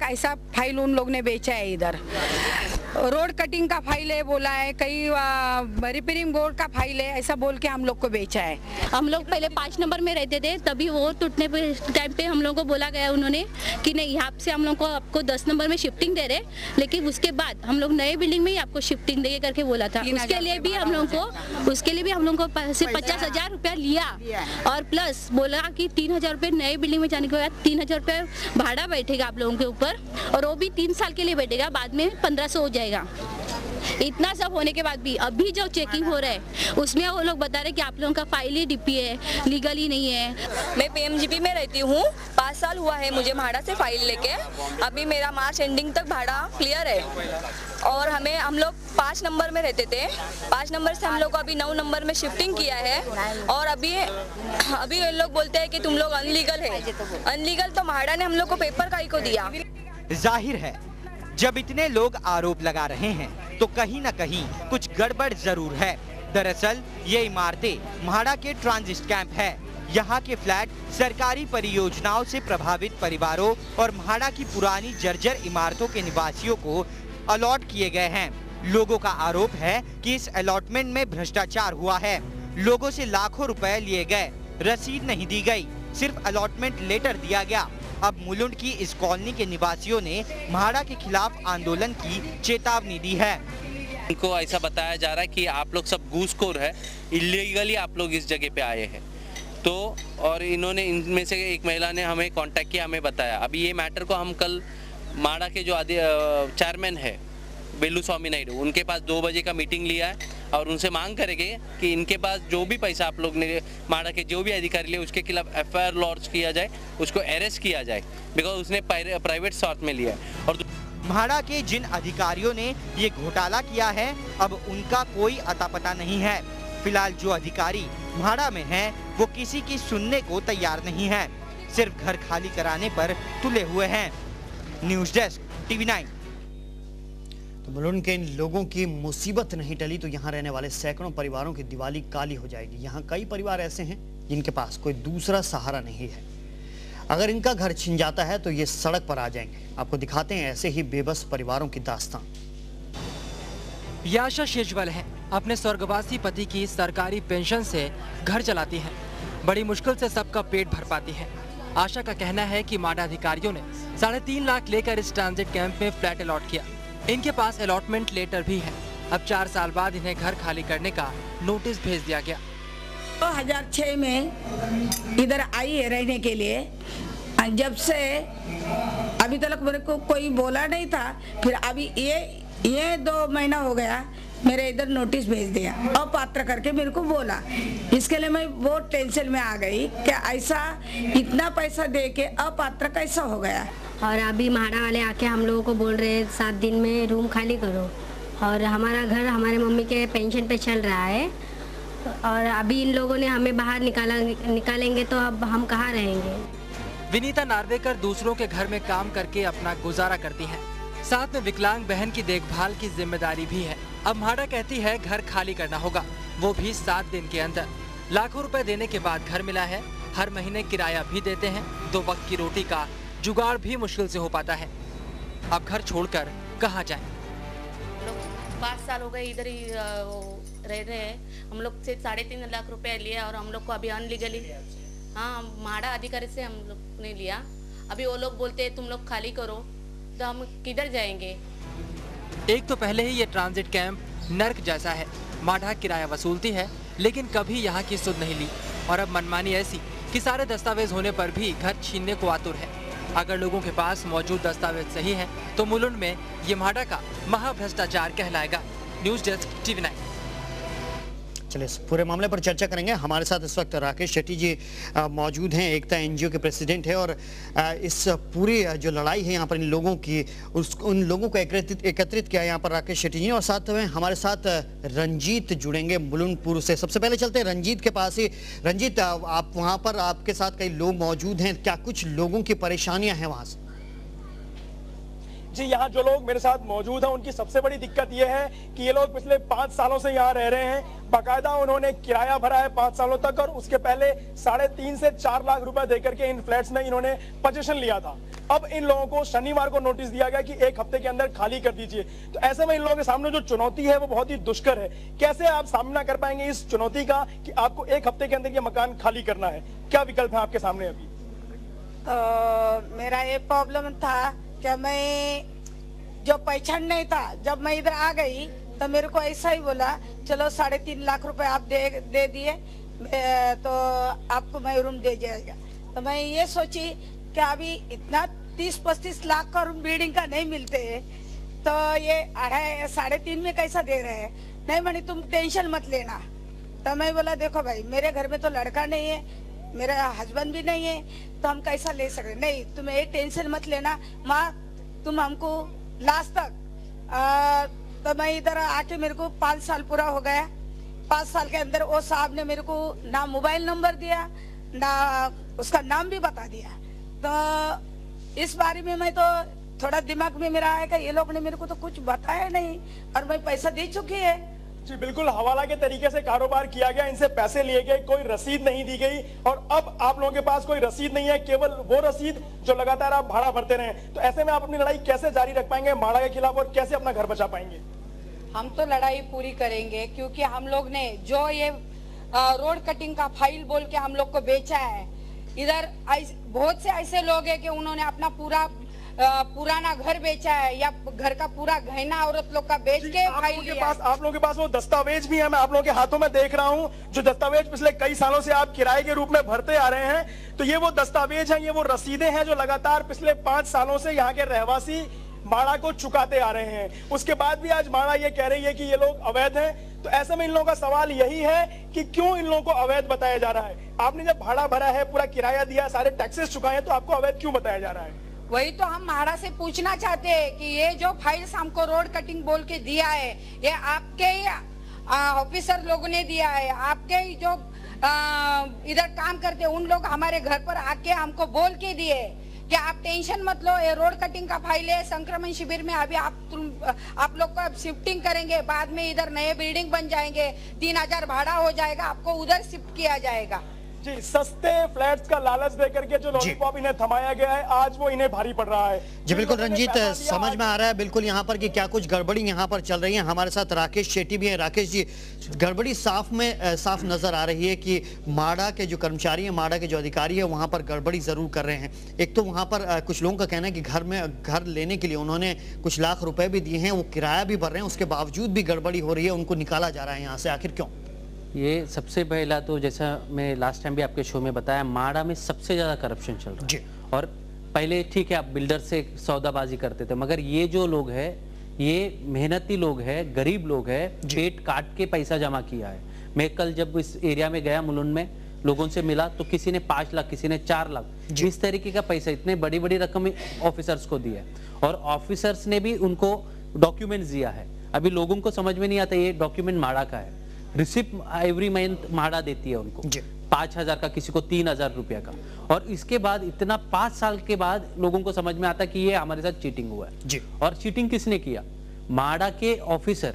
ऐसा फाइल उन लोग ने बेचा है। इधर रोड कटिंग का फाइल है बोला है, कई रिपेयरिंग बोर्ड का फाइल है, ऐसा बोल के हम लोग को बेचा है। हम लोग पहले 5 नंबर में रहते थे, तभी वो टूटने पे टाइम पे हम लोग को बोला गया उन्होंने कि नहीं यहाँ से हम लोग को आपको 10 नंबर में शिफ्टिंग दे रहे, लेकिन उसके बाद हम लोग नए बिल्डिंग में ही आपको शिफ्टिंग देंगे करके बोला था। उसके लिए भी हम लोग को सिर्फ 50,000 रुपया लिया और प्लस बोला कि 3,000 रुपये नए बिल्डिंग में जाने के बाद 3,000 रुपये भाड़ा बैठेगा आप लोगों के ऊपर, और वो भी 3 साल के लिए बैठेगा, बाद में 1,500 हो जाएगा। इतना सब होने के बाद भी अभी जो चेकिंग हो रहा है उसमें वो लोग बता रहे कि आप लोगों का फाइल ही डीपी है, लीगल ही नहीं है। मैं पीएमजीपी में रहती हूँ, 5 साल हुआ है मुझे भाड़ा से फाइल लेके। अभी मेरा मार्च एंडिंग तक भाड़ा क्लियर है और हम लोग 5 नंबर में रहते थे। 5 नंबर से हम लोग को अभी 9 नंबर में शिफ्टिंग किया है और अभी ये लोग बोलते हैं कि तुम लोग अनलीगल है। अनलीगल तो भाड़ा ने हम लोग को पेपर काहे को दिया। जाहिर है जब इतने लोग आरोप लगा रहे हैं तो कहीं न कहीं कुछ गड़बड़ जरूर है। दरअसल ये इमारतें म्हाडा के ट्रांजिट कैंप है। यहाँ के फ्लैट सरकारी परियोजनाओं से प्रभावित परिवारों और म्हाडा की पुरानी जर्जर इमारतों के निवासियों को अलॉट किए गए हैं। लोगों का आरोप है कि इस अलॉटमेंट में भ्रष्टाचार हुआ है। लोगों से लाखों रुपए लिए गए, रसीद नहीं दी गई, सिर्फ अलॉटमेंट लेटर दिया गया। अब मुलुंड की इस कॉलोनी के निवासियों ने म्हाडा के खिलाफ आंदोलन की चेतावनी दी है। इनको ऐसा बताया जा रहा है कि आप लोग सब घूसखोर है, इलीगली आप लोग इस जगह पे आए हैं। तो और इन्होंने, इनमें से एक महिला ने हमें कांटेक्ट किया, हमें बताया। अभी ये मैटर को हम कल म्हाडा के जो चेयरमैन है बेलू स्वामी नायडू, उनके पास 2 बजे का मीटिंग लिया है और उनसे मांग करेंगे कि इनके पास जो भी पैसा आप लोग ने म्हाडा के जो भी अधिकारी लिए उसके खिलाफ FIR लॉन्च किया जाए, उसको अरेस्ट किया जाए, बिकॉज उसने प्राइवेट सोर्स में लिया है। और म्हाडा के जिन अधिकारियों ने ये घोटाला किया है अब उनका कोई अता पता नहीं है। फिलहाल जो अधिकारी म्हाडा में हैं वो किसी की सुनने को तैयार नहीं है, सिर्फ घर खाली कराने पर तुले हुए हैं। News desk TV9। तो मुलुंड के इन लोगों की मुसीबत नहीं टली तो यहाँ रहने वाले सैकड़ों परिवारों की दिवाली काली हो जाएगी। यहाँ कई परिवार ऐसे हैं जिनके पास कोई दूसरा सहारा नहीं है। अगर इनका घर छिन जाता है तो ये सड़क पर आ जाएंगे। आपको दिखाते हैं ऐसे ही बेबस परिवारों की दास्तां। याशा शेजवल है, अपने स्वर्गवासी पति की सरकारी पेंशन से घर चलाती हैं। बड़ी मुश्किल से सबका पेट भर पाती हैं। आशा का कहना है कि म्हाडा अधिकारियों ने 3.5 लाख लेकर इस ट्रांजिट कैंप में फ्लैट अलॉट किया। इनके पास अलॉटमेंट लेटर भी है। अब 4 साल बाद इन्हें घर खाली करने का नोटिस भेज दिया गया। 2006 में इधर आई है रहने के लिए। जब से अभी तक मेरे को कोई बोला नहीं था, फिर अभी ये 2 महीना हो गया मेरे इधर नोटिस भेज दिया, अपात्र करके मेरे को बोला। इसके लिए मैं बहुत टेंशन में आ गई कि ऐसा इतना पैसा दे के अपात्र कैसा हो गया। और अभी म्हाडा वाले आके हम लोगों को बोल रहे हैं 7 दिन में रूम खाली करो, और हमारा घर हमारे मम्मी के पेंशन पे चल रहा है, और अभी इन लोगों ने हमें बाहर निकालेंगे तो अब हम कहाँ रहेंगे। विनीता नार्वेकर दूसरों के घर में काम करके अपना गुजारा करती हैं। साथ में विकलांग बहन की देखभाल की जिम्मेदारी भी है। अब म्हाडा कहती है घर खाली करना होगा, वो भी 7 दिन के अंदर। लाखों रुपए देने के बाद घर मिला है, हर महीने किराया भी देते हैं, 2 वक्त की रोटी का जुगाड़ भी मुश्किल से हो पाता है। अब घर छोड़कर कहाँ जाएं? 5 साल हो गए इधर ही रह रहे हैं। हम लोग से 3.5 लाख रुपए लिया और हम लोग को अभी अनलीगली, हाँ, म्हाडा अधिकारी से हम लोग ने लिया। अभी वो लोग बोलते हैं तुम लोग खाली करो, तो हम किधर जाएंगे। एक तो पहले ही ये ट्रांजिट कैंप नर्क जैसा है। म्हाडा किराया वसूलती है लेकिन कभी यहाँ की सुध नहीं ली, और अब मनमानी ऐसी कि सारे दस्तावेज होने पर भी घर छीनने को आतुर है। अगर लोगों के पास मौजूद दस्तावेज सही हैं तो मुलुंड में ये म्हाडा का महाभ्रष्टाचार कहलाएगा। News desk TV9। चलिए इस पूरे मामले पर चर्चा करेंगे। हमारे साथ इस वक्त राकेश शेट्टी जी मौजूद हैं, एकता NGO के प्रेसिडेंट है, और इस पूरी जो लड़ाई है यहाँ पर इन लोगों की, उन लोगों को एकत्रित किया यहाँ पर राकेश शेट्टी जी, और साथ में हमारे साथ रंजीत जुड़ेंगे मुलुंडपुर से। सबसे पहले चलते हैं रंजीत के पास ही। रंजीत, आप वहाँ पर, आपके साथ कई लोग मौजूद हैं, क्या कुछ लोगों की परेशानियाँ हैं वहाँ से? जी, यहाँ जो लोग मेरे साथ मौजूद हैं उनकी सबसे बड़ी दिक्कत ये है कि ये लोग पिछले 5 सालों से यहाँ रह रहे हैं। बाकायदा उन्होंने किराया भरा है 5 सालों तक, और उसके पहले 3.5 से 4 लाख रुपए देकर के इन फ्लैट्स में इन्होंने पोजीशन लिया था। अब इन लोगों को शनिवार को नोटिस दिया गया कि 1 हफ्ते के अंदर खाली कर दीजिए। तो ऐसे में इन लोगों के सामने जो चुनौती है वो बहुत ही दुष्कर है। कैसे आप सामना कर पाएंगे इस चुनौती का कि आपको 1 हफ्ते के अंदर ये मकान खाली करना है? क्या विकल्प है आपके सामने अभी? तो मेरा ये प्रॉब्लम था कि मैं जो पहचान नहीं था, जब मैं इधर आ गई तो मेरे को ऐसा ही बोला चलो 3.5 लाख रुपए आप दे दिए तो आपको मैं रूम दे जाएगा। तो मैं ये सोची कि अभी इतना 30-35 लाख का रूम बिल्डिंग का नहीं मिलते है, तो ये 3.5 में कैसा दे रहे हैं? नहीं मनी तुम टेंशन मत लेना। तो मैं बोला देखो भाई मेरे घर में तो लड़का नहीं है, मेरा हस्बैंड भी नहीं है, तो हम कैसा ले सकते? नहीं तुम ये टेंशन मत लेना माँ, तुम हमको लास्ट तक तो मैं इधर आके मेरे को 5 साल पूरा हो गया। 5 साल के अंदर वो साहब ने मेरे को ना मोबाइल नंबर दिया ना उसका नाम भी बता दिया। तो इस बारे में मैं तो थोड़ा दिमाग में मेरा आएगा, ये लोग ने मेरे को तो कुछ बताया नहीं और मैं पैसा दे चुकी है। जी बिल्कुल, हवाला के तरीके से कारोबार किया गया, इनसे पैसे लिए गए, कोई रसीद नहीं दी गई और अब आप लोगों के पास कोई रसीद नहीं है, केवल वो रसीद जो लगातार आप भाड़ा भरते रहे। तो ऐसे में आप अपनी लड़ाई कैसे जारी रख पाएंगे माड़ा के खिलाफ और कैसे अपना घर बचा पाएंगे? हम तो लड़ाई पूरी करेंगे, क्योंकि हम लोग ने जो ये रोड कटिंग का फाइल बोल के हम लोग को बेचा है, इधर बहुत से ऐसे लोग हैं कि उन्होंने अपना पुराना घर बेचा है या घर का पूरा गहना औरत लोग का बेच के फाइल लिया। आप लोगों के पास वो दस्तावेज भी है, मैं आप लोगों के हाथों में देख रहा हूँ, जो दस्तावेज पिछले कई सालों से आप किराए के रूप में भरते आ रहे हैं। तो ये वो दस्तावेज हैं, ये वो रसीदें हैं जो लगातार पिछले 5 सालों से यहाँ के रहवासी माड़ा को चुकाते आ रहे हैं। उसके बाद भी आज माड़ा ये कह रही है कि ये लोग अवैध हैं। तो ऐसे में इन लोगों का सवाल यही है कि क्यों इन लोगों को अवैध बताया जा रहा है? आपने जब भाड़ा भरा है, पूरा किराया दिया, सारे टैक्सेस चुकाए हैं, तो आपको अवैध क्यों बताया जा रहा है? वही तो हम माड़ा से पूछना चाहते हैं कि ये जो फाइल्स हमको रोड कटिंग बोल के दिया है, ये आपके ही ऑफिसर लोगों ने दिया है? आपके ही जो इधर काम करते उन लोग हमारे घर पर आके हमको बोल के दिए कि आप टेंशन मत लो, ये रोड कटिंग का फाइल है, संक्रमण शिविर में अभी आप लोग को अब शिफ्टिंग करेंगे, बाद में इधर नए बिल्डिंग बन जाएंगे, 3000 भाड़ा हो जाएगा, आपको उधर शिफ्ट किया जाएगा। जी, सस्ते फ्लैट्स का लालच देकर के जो लॉलीपॉप इन्हें थमाया गया है, आज वो इन्हें भारी पड़ रहा है। जी बिल्कुल रंजीत, समझ में आ रहा है बिल्कुल यहाँ पर कि क्या कुछ गड़बड़ी यहाँ पर चल रही है। हमारे साथ राकेश शेट्टी भी हैं। राकेश जी, गड़बड़ी साफ नजर आ रही है कि माड़ा के जो कर्मचारी हैं, माड़ा के जो अधिकारी है, वहाँ पर गड़बड़ी जरूर कर रहे हैं। एक तो वहाँ पर कुछ लोगों का कहना है कि घर लेने के लिए उन्होंने कुछ लाख रुपए भी दिए हैं, वो किराया भी भर रहे हैं, उसके बावजूद भी गड़बड़ी हो रही है, उनको निकाला जा रहा है यहाँ से। आखिर क्यों? ये सबसे पहला तो जैसा मैं लास्ट टाइम भी आपके शो में बताया, माड़ा में सबसे ज्यादा करप्शन चल रहा है। और पहले ठीक है आप बिल्डर से सौदाबाजी करते थे, मगर ये जो लोग हैं ये मेहनती लोग हैं, गरीब लोग हैं, पेट काट के पैसा जमा किया है। मैं कल जब इस एरिया में गया मुलुंड में, लोगों से मिला तो किसी ने 5 लाख, किसी ने 4 लाख, इस तरीके का पैसा, इतने बड़ी बड़ी रकम ऑफिसर्स को दिया है। और ऑफिसर्स ने भी उनको डॉक्यूमेंट्स दिया है। अभी लोगों को समझ में नहीं आता ये डॉक्यूमेंट माड़ा का है। रिसिप्ट एवरी मंथ माड़ा देती है उनको 5000 का, किसी को 3000 रुपया का। और इसके बाद इतना 5 साल के बाद लोगों को समझ में आता कि ये हमारे साथ चीटिंग हुआ है। और चीटिंग किसने किया? माड़ा के ऑफिसर।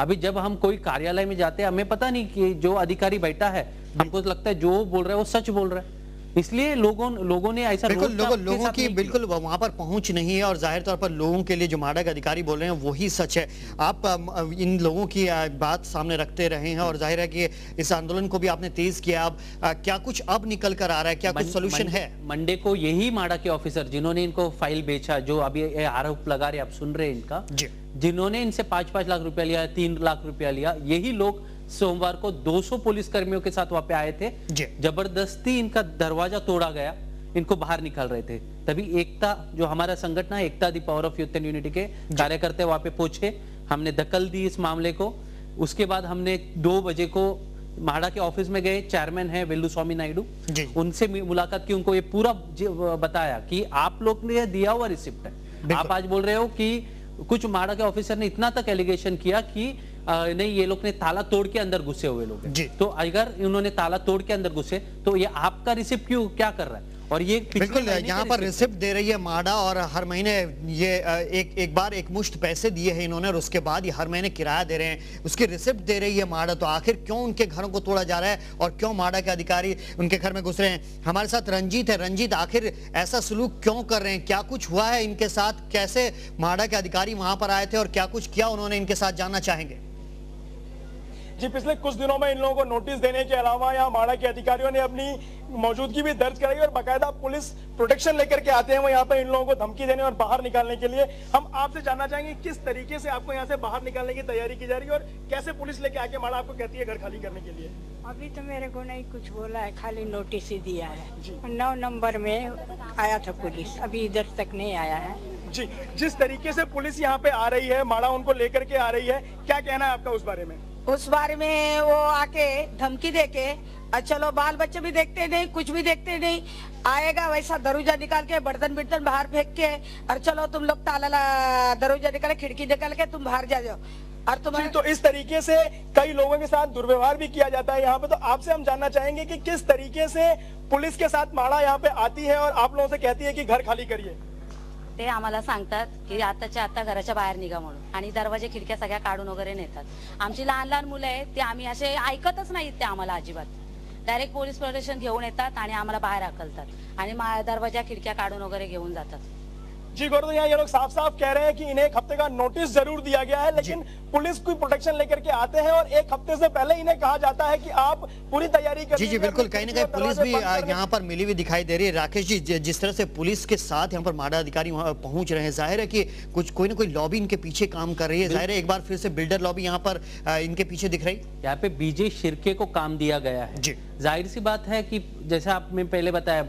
अभी जब हम कोई कार्यालय में जाते हैं, हमें पता नहीं कि जो अधिकारी बैठा है, हमको लगता है जो बोल रहा है वो सच बोल रहा है, इसलिए लोगों ने ऐसा लोगों की बिल्कुल वहां पर पहुंच नहीं है। और जाहिर तौर पर लोगों के लिए जो माड़ा के अधिकारी बोल रहे हैं वही सच है। आप इन लोगों की बात सामने रखते रहे हैं और जाहिर है कि इस आंदोलन को भी आपने तेज किया। अब क्या कुछ अब निकल कर आ रहा है? क्या कुछ सोल्यूशन है? मंडे को यही माड़ा के ऑफिसर जिन्होंने इनको फाइल बेचा, जो अभी आरोप लगा रहे, आप सुन रहे हैं इनका, जिन्होंने इनसे 5-5 लाख रुपया लिया, 3 लाख रुपया लिया, यही लोग सोमवार को 200 पुलिस कर्मियों के साथ वहां पे आए थे। जबरदस्ती इनका दरवाजा तोड़ा गया, इनको बाहर निकाल रहे थे। तभी एकता, जो हमारा संगठन है Ekta the Power of Youth and Unity के कार्यकर्ता वहां पे पहुंचे, हमने दखल दी इस मामले को। उसके बाद हमने 2 बजे को माड़ा के ऑफिस में गए, चेयरमैन है वेल्लू स्वामी नायडू, उनसे मुलाकात की, उनको ये पूरा बताया कि आप लोग ने दिया हुआ रिसिप्ट है। आप आज बोल रहे हो कि कुछ माड़ा के ऑफिसर ने इतना तक एलिगेशन किया कि नहीं, ये लोग ने ताला तोड़ के अंदर घुसे हुए लोग हैं। तो अगर उन्होंने ताला तोड़ के अंदर घुसे तो ये आपका रिसिप्ट क्यों क्या कर रहा है? और ये बिल्कुल यहाँ पर रिसिप्ट दे रही है म्हाडा, और हर महीने ये एक बार एक मुश्त पैसे दिए हैं इन्होंने और उसके बाद ये हर महीने किराया दे रहे हैं, उसकी रिसिप्ट दे रही है म्हाडा। तो आखिर क्यों उनके घरों को तोड़ा जा रहा है और क्यों म्हाडा के अधिकारी उनके घर में घुस रहे हैं? हमारे साथ रंजीत है। रंजीत, आखिर ऐसा सलूक क्यों कर रहे हैं? क्या कुछ हुआ है इनके साथ? कैसे म्हाडा के अधिकारी वहां पर आए थे और क्या कुछ किया उन्होंने इनके साथ, जानना चाहेंगे। जी, पिछले कुछ दिनों में इन लोगों को नोटिस देने के अलावा यहाँ म्हाडा के अधिकारियों ने अपनी मौजूदगी भी दर्ज कराई और बाकायदा पुलिस प्रोटेक्शन लेकर के आते हैं वो यहाँ पे इन लोगों को धमकी देने और बाहर निकालने के लिए। हम आपसे जानना चाहेंगे किस तरीके से आपको यहाँ से बाहर निकालने की तैयारी की जा रही है और कैसे पुलिस लेके आके म्हाडा आपको कहती है घर खाली करने के लिए? अभी तो मेरे को नहीं कुछ बोला है, खाली नोटिस ही दिया है। 9 नंबर में आया था पुलिस, अभी इधर तक नहीं आया है। जी, जिस तरीके से पुलिस यहाँ पे आ रही है, म्हाडा उनको लेकर के आ रही है, क्या कहना है आपका उस बारे में? उस बारे में वो आके धमकी देके, चलो बाल बच्चे भी देखते नहीं, कुछ भी देखते नहीं, आएगा वैसा दरवाजा निकाल के बर्तन बिर्तन बाहर फेंक के, और चलो तुम लोग ताला दरवाजा निकाल खिड़की निकाल के तुम बाहर जा जाओ। और तुम्हें तो इस तरीके से कई लोगों के साथ दुर्व्यवहार भी किया जाता है यहाँ पे। तो आपसे हम जानना चाहेंगे कि किस तरीके से पुलिस के साथ म्हाडा यहाँ पे आती है और आप लोगों से कहती है कि घर खाली करिए? ते आम्हाला सांगतात की आताच्या आता घराच्या बाहेर निघा म्हणून, आणि दरवाजे खिडक्या सगळ्या काढून वगैरे नेतात। आमची लहान लहान मुलं आहेत, ते आम्ही असे ऐकतच नाहीत, ते आम्हाला अजिबात डायरेक्ट पोलीस प्रोटेक्शन घेऊन येतात आणि आम्हाला बाहेर हाकलतात आणि दरवाजा खिडक्या काढून वगैरे घेऊन जातात। जी गौरव, यहाँ ये लोग साफ साफ कह रहे हैं कि इन्हें 1 हफ्ते का नोटिस जरूर दिया गया है, लेकिन पुलिस कोई प्रोटेक्शन लेकर के आते हैं और 1 हफ्ते से पहले इन्हें कहा जाता है कि आप पूरी तैयारी करिए। जी बिल्कुल, कहीं ना कहीं पुलिस भी यहाँ पर मिली हुई दिखाई दे रही है। राकेश जी, जिस तरह से पुलिस के साथ यहाँ पर म्हाडा अधिकारी वहाँ पहुंच रहे हैं, जाहिर है कि कोई ना कोई लॉबी इनके पीछे काम कर रही है। जाहिर है एक बार फिर से बिल्डर लॉबी यहाँ पर इनके पीछे दिख रही। यहाँ पे बीजे शिरके को काम दिया गया है। जी, जाहिर सी बात है कि जैसा आपने पहले बताया,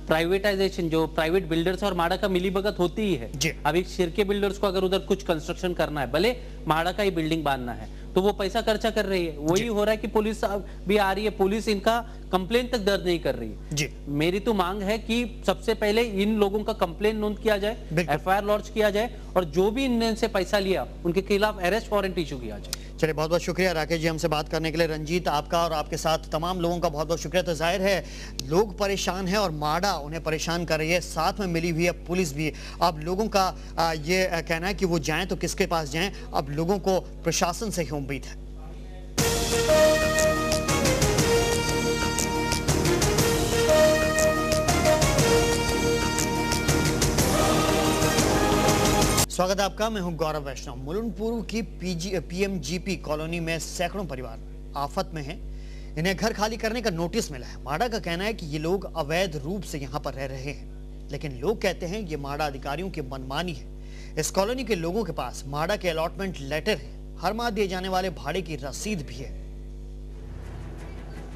प्राइवेटाइजेशन, जो प्राइवेट बिल्डर्स और म्हाडा का मिलीभगत होती ही है। अब एक शिरके बिल्डर्स को अगर उधर कुछ कंस्ट्रक्शन करना है, भले म्हाडा का ही बिल्डिंग बांधना है, तो वो पैसा खर्चा कर रही है। वही हो रहा है कि पुलिस भी आ रही है, पुलिस इनका कंप्लेन तक दर्ज नहीं कर रही है। जी, मेरी तो मांग है कि सबसे पहले इन लोगों का कंप्लेन नोंद किया जाए, FIR लॉन्च किया जाए, और जो भी इनसे पैसा लिया उनके खिलाफ अरेस्ट वारंट इशू किया जाए। चलिए, बहुत बहुत शुक्रिया राकेश जी हमसे बात करने के लिए। रंजीत, आपका और आपके साथ तमाम लोगों का बहुत बहुत शुक्रिया। तो जाहिर है लोग परेशान हैं और म्हाडा उन्हें परेशान कर रही है, साथ में मिली हुई है पुलिस भी। अब लोगों का ये कहना है कि वो जाएं तो किसके पास जाएं? अब लोगों को प्रशासन से ही उम्मीद है। स्वागत है आपका, मैं हूं गौरव वैष्णव। मुलुंड पूर्व की PMGP कॉलोनी में सैकड़ों परिवार आफत में हैं। इन्हें घर खाली करने का नोटिस मिला है। म्हाडा का कहना है कि ये लोग अवैध रूप से यहां पर रह रहे हैं, लेकिन लोग कहते हैं ये म्हाडा अधिकारियों की मनमानी है। इस कॉलोनी के लोगों के पास म्हाडा के अलॉटमेंट लेटर है, हर माह दिए जाने वाले भाड़े की रसीद भी है।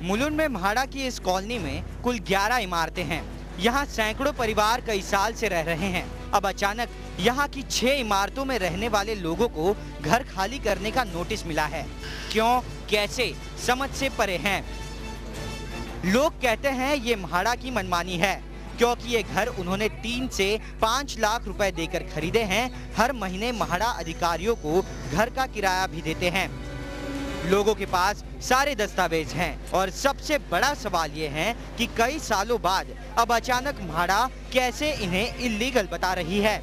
मुलुंड में म्हाडा की इस कॉलोनी में कुल 11 इमारतें हैं। यहाँ सैकड़ों परिवार कई साल से रह रहे हैं। अब अचानक यहाँ की 6 इमारतों में रहने वाले लोगों को घर खाली करने का नोटिस मिला है। क्यों, कैसे, समझ से परे हैं। लोग कहते हैं ये म्हाडा की मनमानी है, क्योंकि ये घर उन्होंने 3 से 5 लाख रुपए देकर खरीदे हैं। हर महीने म्हाडा अधिकारियों को घर का किराया भी देते हैं। लोगों के पास सारे दस्तावेज हैं और सबसे बड़ा सवाल ये है कि कई सालों बाद अब अचानक म्हाडा कैसे इन्हें इल्लीगल बता रही है।